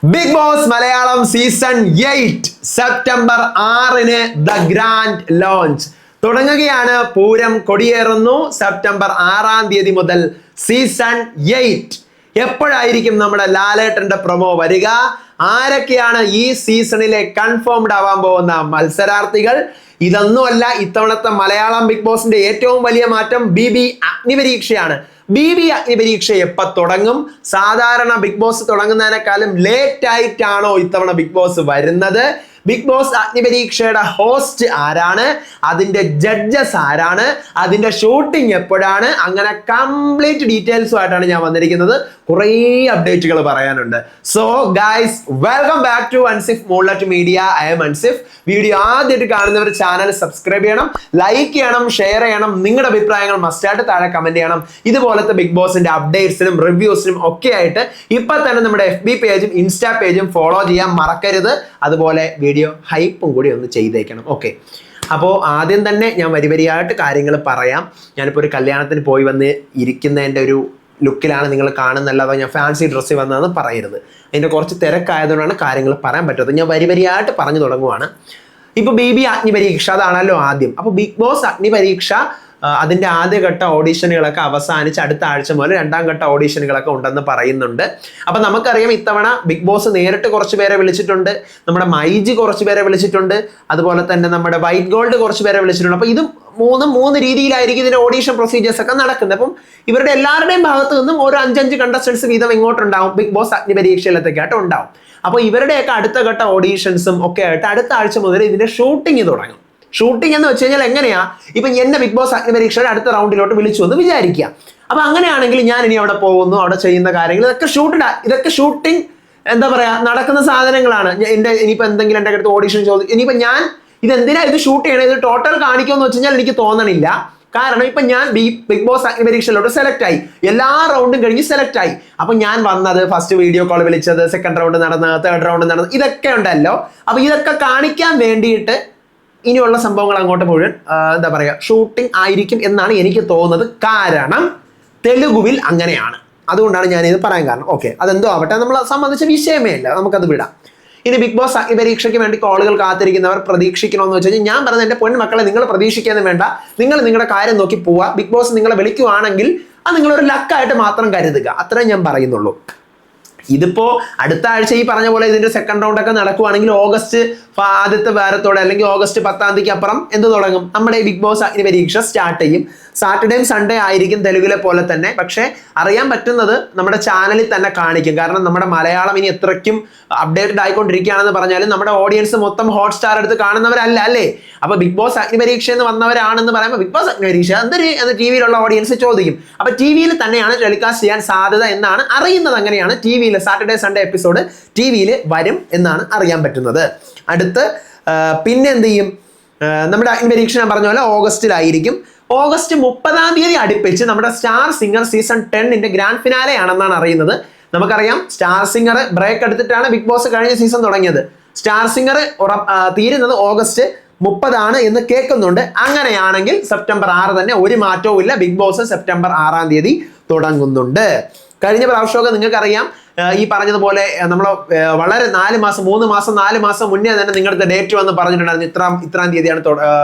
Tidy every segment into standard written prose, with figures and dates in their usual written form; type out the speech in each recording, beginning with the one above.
Big boss Malayalam season 8 September 6-ന് the grand launch തുടങ്ങുകയാണ്. പൂരം കൊടിയേറുന്നു. സെപ്റ്റംബർ 6-ാം തീയതി മുതൽ സീസൺ 8. എപ്പോഴായിരിക്കും നമ്മുടെ ലാലേട്ടന്റെ പ്രൊമോ വരിക? ആരൊക്കെയാണ് ഈ സീസണിലെ കൺഫേംഡ് ആവാൻ പോകുന്ന മത്സരാർത്ഥികൾ? ഇതൊന്നുമല്ല, ഇത്തവണത്തെ മലയാളം ബിഗ് ബോസിന്റെ ഏറ്റവും വലിയ മാറ്റം BB അഗ്നിപരീക്ഷയാണ്. BB അഗ്നിപരീക്ഷ എപ്പോൾ തുടങ്ങും? സാധാരണ ബിഗ് ബോസ് തുടങ്ങുന്നതിനേക്കാളും ലേറ്റ് ആയിട്ടാണോ ഇത്തവണ ബിഗ് ബോസ് വരുന്നത്? ബിഗ് ബോസ് അഗ്നിപരീക്ഷയുടെ ഹോസ്റ്റ് ആരാണ്? അതിന്റെ ജഡ്ജസ് ആരാണ്? അതിന്റെ ഷൂട്ടിംഗ് എപ്പോഴാണ്? അങ്ങനെ കംപ്ലീറ്റ് ഡീറ്റെയിൽസുമായിട്ടാണ് ഞാൻ വന്നിരിക്കുന്നത്. കുറേ അപ്ഡേറ്റുകൾ പറയാനുണ്ട്. So guys, welcome back to Ansif moonlight media. I'm Ansif. Video ആദ്യമായിട്ട് കാണുന്നവർ ചാനൽ സബ്സ്ക്രൈബ് ചെയ്യണം, ലൈക്ക് ചെയ്യണം, ഷെയർ ചെയ്യണം. നിങ്ങളുടെ അഭിപ്രായങ്ങൾ മസ്റ്റായിട്ട് താഴെ കമന്റ് ചെയ്യണം. ഇതുപോലത്തെ ബിഗ് ബോസിന്റെ അപ്ഡേറ്റ്സിനും റിവ്യൂസിനും ഒക്കെ ആയിട്ട് ഇപ്പൊ തന്നെ നമ്മുടെ FB പേജും ഇൻസ്റ്റാ പേജും ഫോളോ ചെയ്യാൻ മറക്കരുത്. അതുപോലെ വീഡിയോ ഹൈപ്പും കൂടി ഒന്ന് ചെയ്തേക്കണം. ഓക്കെ, അപ്പോൾ ആദ്യം തന്നെ ഞാൻ വരിവരിയായിട്ട് കാര്യങ്ങൾ പറയാം. ഞാനിപ്പോൾ ഒരു കല്യാണത്തിന് പോയി വന്ന് ഇരിക്കുന്നതിൻ്റെ ഒരു ലുക്കിലാണ് നിങ്ങൾ കാണുന്നല്ലാതെ ഞാൻ ഫാൻസി ഡ്രസ്സിൽ വന്നതെന്ന് പറയരുത്. അതിൻ്റെ കുറച്ച് തിരക്കായതുകൊണ്ടാണ് കാര്യങ്ങൾ പറയാൻ പറ്റാത്തത്. ഞാൻ വരിവരിയായിട്ട് പറഞ്ഞു തുടങ്ങുവാണ്. ഇപ്പോൾ BB അഗ്നിപരീക്ഷ അതാണല്ലോ ആദ്യം. അപ്പോൾ ബിഗ് ബോസ് അഗ്നിപരീക്ഷ അതിൻ്റെ ആദ്യഘട്ട ഓഡീഷനുകളൊക്കെ അവസാനിച്ച് അടുത്ത ആഴ്ച മുതൽ രണ്ടാം ഘട്ട ഓഡീഷനുകളൊക്കെ ഉണ്ടെന്ന് പറയുന്നുണ്ട്. അപ്പം നമുക്കറിയാം ഇത്തവണ ബിഗ് ബോസ് നേരിട്ട് കുറച്ച് പേരെ വിളിച്ചിട്ടുണ്ട്. നമ്മുടെ മൈജി കുറച്ച് പേരെ വിളിച്ചിട്ടുണ്ട്. അതുപോലെ തന്നെ നമ്മുടെ വൈറ്റ് ഗോൾഡ് കുറച്ച് പേരെ വിളിച്ചിട്ടുണ്ട്. അപ്പോൾ ഇതും മൂന്ന് രീതിയിലായിരിക്കും ഇതിന്റെ ഓഡീഷൻ പ്രൊസീജിയേഴ്സ് ഒക്കെ നടക്കുന്നത്. അപ്പം ഇവരുടെ എല്ലാവരുടെയും ഭാഗത്തു നിന്നും ഓരോ 5 കണ്ടസ്റ്റൻസ് വീതം ഇങ്ങോട്ടുണ്ടാവും. ബിഗ് ബോസ് അഗ്നിപരീക്ഷയിലത്തേക്കായിട്ട് ഉണ്ടാവും. അപ്പോൾ ഇവരുടെയൊക്കെ അടുത്ത ഘട്ട ഓഡീഷൻസും ഒക്കെ ആയിട്ട് അടുത്ത ആഴ്ച മുതൽ ഇതിന്റെ ഷൂട്ടിംഗ് തുടങ്ങും. ഷൂട്ടിംഗ് എന്ന് വെച്ച് കഴിഞ്ഞാൽ എങ്ങനെയാ? ഇപ്പം എന്നെ ബിഗ് ബോസ് അഗ്നിപരീക്ഷയുടെ അടുത്ത റൗണ്ടിലോട്ട് വിളിച്ചു എന്ന് വിചാരിക്കുക. അപ്പൊ അങ്ങനെയാണെങ്കിൽ ഞാൻ ഇനി അവിടെ പോകുന്നു, അവിടെ ചെയ്യുന്ന കാര്യങ്ങൾ ഇതൊക്കെ ഷൂട്ടിംഗ് എന്താ പറയാ നടക്കുന്ന സാധനങ്ങളാണ്. ഇനിയിപ്പോ എന്തെങ്കിലും എൻ്റെ അടുത്ത് ഓഡീഷൻ ചോദിക്കും. ഇനിയിപ്പോ ഞാൻ ഇതെന്തിനാ ഇത് ഷൂട്ട് ചെയ്യണത്, ഇത് ടോട്ടൽ കാണിക്കുമെന്ന് വെച്ച് കഴിഞ്ഞാൽ എനിക്ക് തോന്നണില്ല. കാരണം ഇപ്പൊ ഞാൻ ബിഗ് ബോസ് അഗ്നിപരീക്ഷയിലോട്ട് സെലക്ട് ആയി, എല്ലാ റൗണ്ടും കഴിഞ്ഞ് സെലക്ട് ആയി. അപ്പൊ ഞാൻ വന്നത്, ഫസ്റ്റ് വീഡിയോ കോൾ വിളിച്ചത്, സെക്കൻഡ് റൗണ്ട് നടന്നത്, തേർഡ് റൗണ്ട് നടന്നത്, ഇതൊക്കെ ഉണ്ടല്ലോ. അപ്പൊ ഇതൊക്കെ കാണിക്കാൻ വേണ്ടിയിട്ട് ഇനിയുള്ള സംഭവങ്ങൾ അങ്ങോട്ട് മുഴുവൻ എന്താ പറയുക ഷൂട്ടിംഗ് ആയിരിക്കും എന്നാണ് എനിക്ക് തോന്നുന്നത്. കാരണം തെലുഗുവിൽ അങ്ങനെയാണ്. അതുകൊണ്ടാണ് ഞാനിത് പറയാൻ കാരണം. ഓക്കെ, അതെന്തോ ആവട്ടെ, നമ്മളെ സംബന്ധിച്ച വിഷയമേ അല്ല, നമുക്കത് വിടാം. ഇനി ബിഗ് ബോസ് അഗ്നിപരീക്ഷയ്ക്ക് വേണ്ടി കോളുകൾ കാത്തിരിക്കുന്നവർ പ്രതീക്ഷിക്കണമെന്ന് വെച്ച് കഴിഞ്ഞാൽ ഞാൻ പറഞ്ഞ എൻ്റെ പൊന്മക്കളെ, നിങ്ങൾ പ്രതീക്ഷിക്കാനും വേണ്ട. നിങ്ങൾ നിങ്ങളുടെ കാര്യം നോക്കി പോവുക. ബിഗ് ബോസ് നിങ്ങളെ വിളിക്കുവാണെങ്കിൽ അത് നിങ്ങളൊരു ലക്കായിട്ട് മാത്രം കരുതുക. അത്രേ ഞാൻ പറയുന്നുള്ളൂ. ഇതിപ്പോ അടുത്ത ആഴ്ച ഈ പറഞ്ഞ പോലെ ഇതിന്റെ സെക്കൻഡ് റൗണ്ട് ഒക്കെ നടക്കുവാണെങ്കിൽ ഓഗസ്റ്റ് ആദ്യത്തെ വാരത്തോടെ അല്ലെങ്കിൽ ഓഗസ്റ്റ് 10-ാം തീയതിക്ക് അപ്പുറം എന്ത് തുടങ്ങും? നമ്മുടെ ബിഗ് ബോസ് അഗ്നിപരീക്ഷ സ്റ്റാർട്ട് ചെയ്യും. സാറ്റർഡേയും സൺഡേ ആയിരിക്കും തെലുങ്കിലെ പോലെ തന്നെ. പക്ഷെ അറിയാൻ പറ്റുന്നത് നമ്മുടെ ചാനലിൽ തന്നെ കാണിക്കും. കാരണം നമ്മുടെ മലയാളം ഇനി എത്രയ്ക്കും അപ്ഡേറ്റഡ് ആയിക്കൊണ്ടിരിക്കുകയാണെന്ന് പറഞ്ഞാലും നമ്മുടെ ഓഡിയൻസ് മൊത്തം ഹോട്ട്സ്റ്റാർ എടുത്ത് കാണുന്നവരല്ല, അല്ലേ? അപ്പൊ ബിഗ് ബോസ് അഗ്നിപരീക്ഷ എന്ന് വന്നവരാണെന്ന് പറയുമ്പോൾ ബിഗ് ബോസ് അഗ്നിപരീക്ഷ എന്തൊരു TV-യിലുള്ള ഓഡിയൻസ് ചോദിക്കും. അപ്പൊ TV-യിൽ തന്നെയാണ് ടെലികാസ്റ്റ് ചെയ്യാൻ സാധ്യത എന്നാണ് അറിയുന്നത്. അങ്ങനെയാണ് TV-യിൽ സാറ്റർഡേ സൺഡേ എപ്പിസോഡ് TV-യിൽ വരും എന്നാണ് അറിയാൻ പറ്റുന്നത്. അടുത്ത് പിന്നെ എന്ത് ചെയ്യും? നമ്മുടെ അഗ്നിപരീക്ഷ ഞാൻ പറഞ്ഞ പോലെ ഓഗസ്റ്റിലായിരിക്കും. ഓഗസ്റ്റ് 30-ാം തീയതി അടുപ്പിച്ച് നമ്മുടെ സ്റ്റാർ സിംഗർ സീസൺ 10-ന്റെ ഗ്രാൻഡ് ഫിനാലെ ആണെന്നാണ് അറിയുന്നത്. നമുക്കറിയാം സ്റ്റാർ സിംഗർ ബ്രേക്ക് എടുത്തിട്ടാണ് ബിഗ് ബോസ് കഴിഞ്ഞ സീസൺ തുടങ്ങിയത്. സ്റ്റാർ സിംഗർ തീരുന്നത് ഓഗസ്റ്റ് 30 എന്ന് കേൾക്കുന്നുണ്ട്. അങ്ങനെയാണെങ്കിൽ സെപ്റ്റംബർ 6 തന്നെ, ഒരു മാറ്റവും ഇല്ല. ബിഗ് ബോസ് സെപ്റ്റംബർ 6-ാം തീയതി തുടങ്ങുന്നുണ്ട്. കഴിഞ്ഞ പ്രാവശ്യമൊക്കെ നിങ്ങൾക്കറിയാം ഈ പറഞ്ഞതുപോലെ നമ്മൾ വളരെ 4 മാസം മുന്നേ തന്നെ നിങ്ങളുടെ ഡേറ്റ് വന്ന് പറഞ്ഞിട്ടുണ്ടായിരുന്നു ഇത്രാം തീയതിയാണ്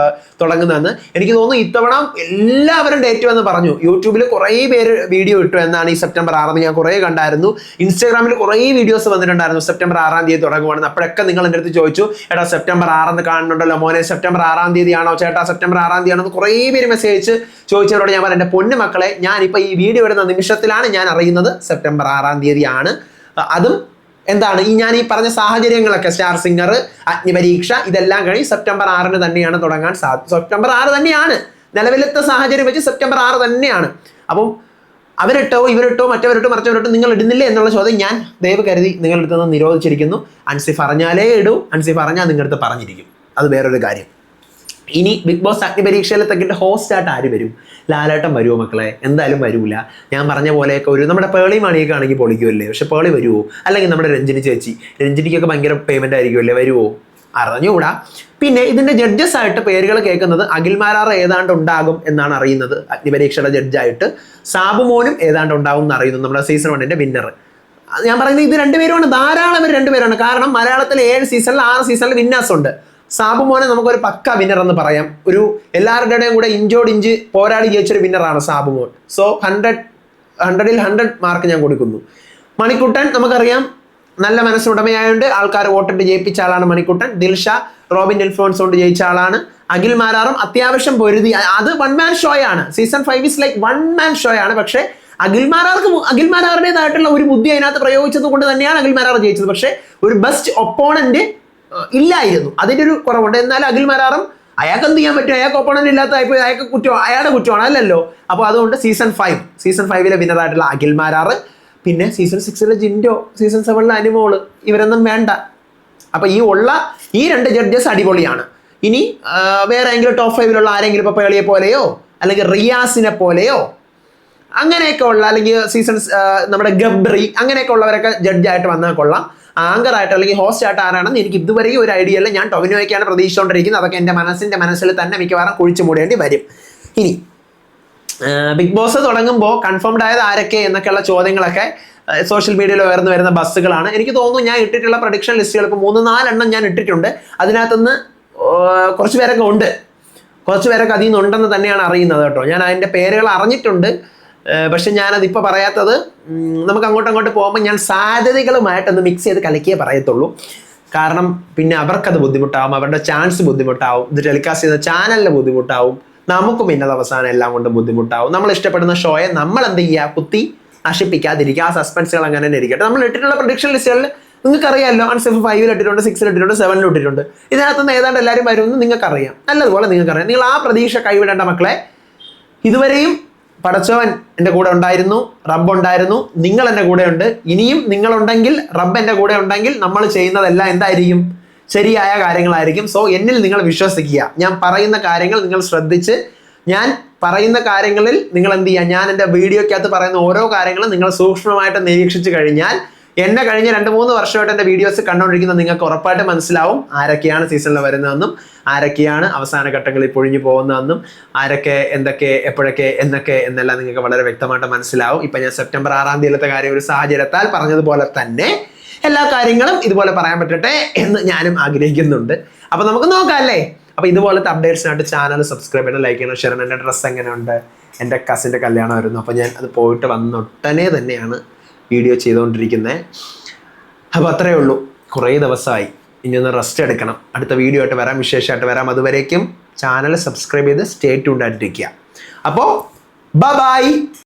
തുടങ്ങുന്നതെന്ന്. എനിക്ക് തോന്നുന്നു ഇത്തവണ എല്ലാവരും ഡേറ്റ് വന്ന് പറഞ്ഞു. യൂട്യൂബിൽ കുറേ പേര് വീഡിയോ ഇട്ടു എന്നാണ് ഈ സെപ്റ്റംബർ 6 ഞാൻ കുറേ കണ്ടായിരുന്നു. ഇൻസ്റ്റാഗ്രാമിൽ കുറേ വീഡിയോസ് വന്നിട്ടുണ്ടായിരുന്നു സെപ്റ്റംബർ 6-ാം തീയതി തുടങ്ങുവാണെന്ന്. അപ്പോഴൊക്കെ നിങ്ങൾ എൻ്റെ അടുത്ത് ചോദിച്ചു, എടാ സെപ്റ്റംബർ 6 കാണുന്നുണ്ടല്ലോ മോനെ, സെപ്റ്റംബർ 6-ാം തീയതിയാണോ ചേട്ടാ, സെപ്റ്റംബർ 6-ാം തീയതിയാണോ? കുറേ പേര് മെസ്സേജ് ചോദിച്ചവരോട് ഞാൻ പറഞ്ഞു, എൻ്റെ പൊന്നു മക്കളെ, ഞാനിപ്പോൾ ഈ വീഡിയോ ഇടുന്ന നിമിഷത്തിലാണ് ഞാൻ അറിയുന്നത് സെപ്റ്റംബർ 6-ാം തീയതിയാണ്. അതും എന്താണ് ഞാൻ ഈ പറഞ്ഞ സാഹചര്യങ്ങളൊക്കെ, സ്റ്റാർ സിംഗർ, അഗ്നിപരീക്ഷ, ഇതെല്ലാം കഴിഞ്ഞ് സെപ്റ്റംബർ 6-ന് തന്നെയാണ് തുടങ്ങാൻ സാധ്യത. സെപ്റ്റംബർ 6 തന്നെയാണ് നിലവിലത്തെ സാഹചര്യം വെച്ച് സെപ്റ്റംബർ 6 തന്നെയാണ്. അപ്പം അവരിട്ടോ ഇവരിട്ടോ മറ്റവരിട്ടോ മറിച്ചവരിട്ടോ നിങ്ങൾ ഇടുന്നില്ലേ എന്നുള്ള ചോദ്യം ഞാൻ ദയവ് കരുതി നിങ്ങളുടെ അടുത്ത് നിന്ന് നിരോധിച്ചിരിക്കുന്നു. അൻസിഫ് അറിഞ്ഞാലേ ഇടൂ. അൻസിഫ് അറിഞ്ഞാൽ നിങ്ങളുടെ അടുത്ത് പറഞ്ഞിരിക്കും. അത് വേറൊരു കാര്യം. ഇനി ബിഗ് ബോസ് അഗ്നിപരീക്ഷയിലത്തേക്കിട്ട് ഹോസ്റ്റായിട്ട് ആര് വരും? ലാലേട്ടൻ വരുമോ മക്കളെ? എന്തായാലും വരൂല. ഞാൻ പറഞ്ഞ പോലെയൊക്കെ ഒരു നമ്മുടെ പേളി മണിയൊക്കെ ആണെങ്കിൽ പൊളിക്കുമല്ലേ, പക്ഷെ പേളി വരുമോ? അല്ലെങ്കിൽ നമ്മുടെ രഞ്ജിനി ചേച്ചി, രഞ്ജിനിക്കൊക്കെ ഭയങ്കര പേയ്മെന്റ് ആയിരിക്കുമല്ലേ, വരുമോ? അറിഞ്ഞുകൂടാ. പിന്നെ ഇതിന്റെ ജഡ്ജസ് ആയിട്ട് പേരുകൾ കേൾക്കുന്നത് അഖിൽമാരാർ ഏതാണ്ട് ഉണ്ടാകും എന്നാണ് അറിയുന്നത്. അഗ്നിപരീക്ഷയുടെ ജഡ്ജായിട്ട് സാബുമോനും ഏതാണ്ട് ഉണ്ടാകും എന്ന് അറിയുന്നു, നമ്മുടെ സീസൺ 1-ന്റെ വിന്നർ. ഞാൻ പറയുന്നത് ഇത് രണ്ടുപേരുമാണ്, ധാരാളം പേര് രണ്ടുപേരാണ്. കാരണം മലയാളത്തിലെ 7 സീസണിൽ 6 സീസണിൽ വിന്നേഴ്സ് ഉണ്ട്. സാബു മോനെ നമുക്കൊരു പക്ക വിന്നർ എന്ന് പറയാം. ഒരു എല്ലാവരുടെയും കൂടെ ഇഞ്ചോടിഞ്ച് പോരാടി ജയിച്ചൊരു വിന്നറാണ് സാബു മോൻ. സോ 100ൽ 100 മാർക്ക് ഞാൻ കൊടുക്കുന്നു. മണിക്കുട്ടൻ നമുക്കറിയാം നല്ല മനസ്സുടമയായതുകൊണ്ട് ആൾക്കാർ വോട്ടിട്ട് ജയിപ്പിച്ച ആളാണ് മണിക്കുട്ടൻ. ദിൽഷ റോബിൻ ഇൻഫ്ലുവൻസ് കൊണ്ട് ജയിച്ച ആളാണ്. അഖിൽ മാരാറും അത്യാവശ്യം പൊരുതി, അത് 1 മാൻ ഷോ ആണ്. Season 5 is like 1 man show ആണ്. പക്ഷേ അഖിൽ മാരാറുടേതായിട്ടുള്ള ഒരു ബുദ്ധി അതിനകത്ത് പ്രയോഗിച്ചത് കൊണ്ട് തന്നെയാണ് അഖിൽ മാരാർ ജയിച്ചത്. പക്ഷേ ഒരു ബെസ്റ്റ് ഒപ്പോണന്റ് ഇല്ലായിരുന്നു, അതിൻ്റെ ഒരു കുറവുണ്ട്. എന്നാലും അഖിൽ മാരാറും അയാൾക്ക് എന്ത് ചെയ്യാൻ പറ്റും, അയാൾക്ക് ഒപ്പോണന്റ് ഇല്ലാത്തതായപ്പോൾ അയാൾക്ക് കുറ്റം, അയാളുടെ കുറ്റമാണ് അല്ലല്ലോ. അപ്പോൾ അതുകൊണ്ട് സീസൺ 5 വിന്നറായിട്ടുള്ള അഖിൽ മാരാർ, പിന്നെ സീസൺ 6 ജിൻഡോ, സീസൺ 7 അനുമോള്, ഇവരൊന്നും വേണ്ട. അപ്പോൾ ഈ 2 ജഡ്ജസ് അടിപൊളിയാണ്. ഇനി വേറെ എങ്കിലും ടോപ്പ് 5 ആരെങ്കിലും ഇപ്പോൾ പേളിയെ പോലെയോ അല്ലെങ്കിൽ റിയാസിനെ പോലെയോ അങ്ങനെയൊക്കെ ഉള്ള, അല്ലെങ്കിൽ നമ്മുടെ ഗബ്രി അങ്ങനെയൊക്കെ ഉള്ളവരൊക്കെ ജഡ്ജായിട്ട് വന്നാൽ കൊള്ളാം. ആങ്കറായിട്ട് അല്ലെങ്കിൽ ഹോസ്റ്റ് ആയിട്ട് ആരാണെന്ന് എനിക്ക് ഇതുവരെയും ഒരു ഐഡിയ അല്ല. ഞാൻ ടൊവിനോയ്ക്കാണ് പ്രതീക്ഷിച്ചുകൊണ്ടിരിക്കുന്നത്. അതൊക്കെ എൻ്റെ മനസ്സിൽ തന്നെ മിക്കവാറും കുഴിച്ചു മൂടേണ്ടി വരും. ഇനി ബിഗ് ബോസ് തുടങ്ങുമ്പോൾ കൺഫേംഡ് ആയത് ആരൊക്കെ എന്നൊക്കെയുള്ള ചോദ്യങ്ങളൊക്കെ സോഷ്യൽ മീഡിയയിൽ ഉയർന്നു വരുന്ന ബസ്സുകളാണ്. എനിക്ക് തോന്നുന്നു ഞാൻ ഇട്ടിട്ടുള്ള പ്രഡിക്ഷൻ ലിസ്റ്റുകൾ ഇപ്പോൾ 3-4 എണ്ണം ഞാൻ ഇട്ടിട്ടുണ്ട്. അതിനകത്തുനിന്ന് കുറച്ച് പേരൊക്കെ ഉണ്ട്, കുറച്ച് പേരൊക്കെ അതിൽ നിന്നുണ്ടെന്ന് തന്നെയാണ് അറിയുന്നത് കേട്ടോ. ഞാൻ അതിൻ്റെ പേരുകൾ അറിഞ്ഞിട്ടുണ്ട്, പക്ഷെ ഞാനതിപ്പോൾ പറയാത്തത് നമുക്ക് അങ്ങോട്ട് പോകുമ്പോൾ ഞാൻ സാധ്യതകളുമായിട്ടൊന്ന് മിക്സ് ചെയ്ത് കലക്കിയേ പറയത്തുള്ളൂ. കാരണം പിന്നെ അവർക്കത് ബുദ്ധിമുട്ടാവും, അവരുടെ ചാൻസ് ബുദ്ധിമുട്ടാവും, ഇത് ടെലികാസ്റ്റ് ചെയ്യുന്ന ചാനലിന് ബുദ്ധിമുട്ടാവും, നമുക്കും ഇന്നത് അവസാനം എല്ലാം കൊണ്ട് ബുദ്ധിമുട്ടാവും. നമ്മൾ ഇഷ്ടപ്പെടുന്ന ഷോയെ നമ്മൾ എന്ത് ചെയ്യുക, കുത്തി നശിപ്പിക്കാതിരിക്കുക. ആ സസ്പെൻസുകൾ അങ്ങനെ തന്നെ ഇരിക്കട്ടെ. നമ്മൾ ഇട്ടിട്ടുള്ള പ്രൊഡിക്ഷൻ ലിസ്റ്റുകളിൽ നിങ്ങൾക്കറിയാമല്ലോ, അൺസേഫ് 5 ഇട്ടിട്ടുണ്ട്, 6 ഇട്ടിട്ടുണ്ട്, 7 ഇട്ടിട്ടുണ്ട്. ഇതിനകത്തുനിന്ന് ഏതാണ്ട് എല്ലാവരും വരുമെന്ന് നിങ്ങൾക്കറിയാം, നല്ലതുപോലെ നിങ്ങൾക്കറിയാം. നിങ്ങൾ ആ പ്രതീക്ഷ കൈവിടേണ്ട മക്കളെ. ഇതുവരെയും പടച്ചവൻ എൻ്റെ കൂടെ ഉണ്ടായിരുന്നു, റബ്ബ് ഉണ്ടായിരുന്നു, നിങ്ങൾ എൻ്റെ കൂടെ ഉണ്ട്. ഇനിയും നിങ്ങളുണ്ടെങ്കിൽ, റബ്ബ് എൻ്റെ കൂടെ ഉണ്ടെങ്കിൽ നമ്മൾ ചെയ്യുന്നതെല്ലാം എന്തായിരിക്കും, ശരിയായ കാര്യങ്ങളായിരിക്കും. സോ എന്നിൽ നിങ്ങൾ വിശ്വസിക്കുക. ഞാൻ പറയുന്ന കാര്യങ്ങൾ നിങ്ങൾ ശ്രദ്ധിച്ച്, ഞാൻ പറയുന്ന കാര്യങ്ങളിൽ നിങ്ങൾ എന്ത് ചെയ്യുക, ഞാൻ എൻ്റെ വീഡിയോയ്ക്കകത്ത് പറയുന്ന ഓരോ കാര്യങ്ങളും നിങ്ങൾ സൂക്ഷ്മമായിട്ട് നിരീക്ഷിച്ച് കഴിഞ്ഞാൽ എന്നെ കഴിഞ്ഞ 2-3 വർഷമായിട്ട് എൻ്റെ വീഡിയോസ് കണ്ടുകൊണ്ടിരിക്കുന്ന നിങ്ങൾക്ക് ഉറപ്പായിട്ട് മനസ്സിലാവും ആരൊക്കെയാണ് സീസണിൽ വരുന്നതെന്നും ആരൊക്കെയാണ് അവസാന ഘട്ടങ്ങളിൽ പൊഴിഞ്ഞു പോകുന്നതെന്നും ആരൊക്കെ എന്തൊക്കെ എപ്പോഴൊക്കെ എന്നൊക്കെ എന്നെല്ലാം നിങ്ങൾക്ക് വളരെ വ്യക്തമായിട്ട് മനസ്സിലാവും. ഇപ്പം ഞാൻ സെപ്റ്റംബർ 6-ാം തീയതിയിലത്തെ കാര്യം ഒരു സാഹചര്യത്താൽ പറഞ്ഞതുപോലെ തന്നെ എല്ലാ കാര്യങ്ങളും ഇതുപോലെ പറയാൻ പറ്റട്ടെ എന്ന് ഞാനും ആഗ്രഹിക്കുന്നുണ്ട്. അപ്പോൾ നമുക്ക് നോക്കാം അല്ലേ. അപ്പോൾ ഇതുപോലത്തെ അപ്ഡേറ്റ്സിനായിട്ട് ചാനൽ സബ്സ്ക്രൈബ് ചെയ്യണം, ലൈക്ക് ചെയ്യണം, ഷെയർ ചെയ്യണം. എൻ്റെ ഡ്രസ്സ് എങ്ങനെയുണ്ട്, എൻ്റെ കസിൻ്റെ കല്യാണം വരുന്നു. അപ്പോൾ ഞാൻ അത് പോയിട്ട് വന്നൊട്ടനെ തന്നെയാണ് വീഡിയോ ചെയ്തുകൊണ്ടിരിക്കുന്നത്. അപ്പോൾ അത്രയേ ഉള്ളൂ. കുറേ ദിവസമായി, ഇനി ഒന്ന് റെസ്റ്റ് എടുക്കണം. അടുത്ത വീഡിയോ ആയിട്ട് വരാം, വിശേഷമായിട്ട് വരാം. അതുവരേക്കും ചാനൽ സബ്സ്ക്രൈബ് ചെയ്ത് സ്റ്റേ ട്യൂൺഡ് ആയിട്ടിരിക്കുക. അപ്പോൾ ബൈ.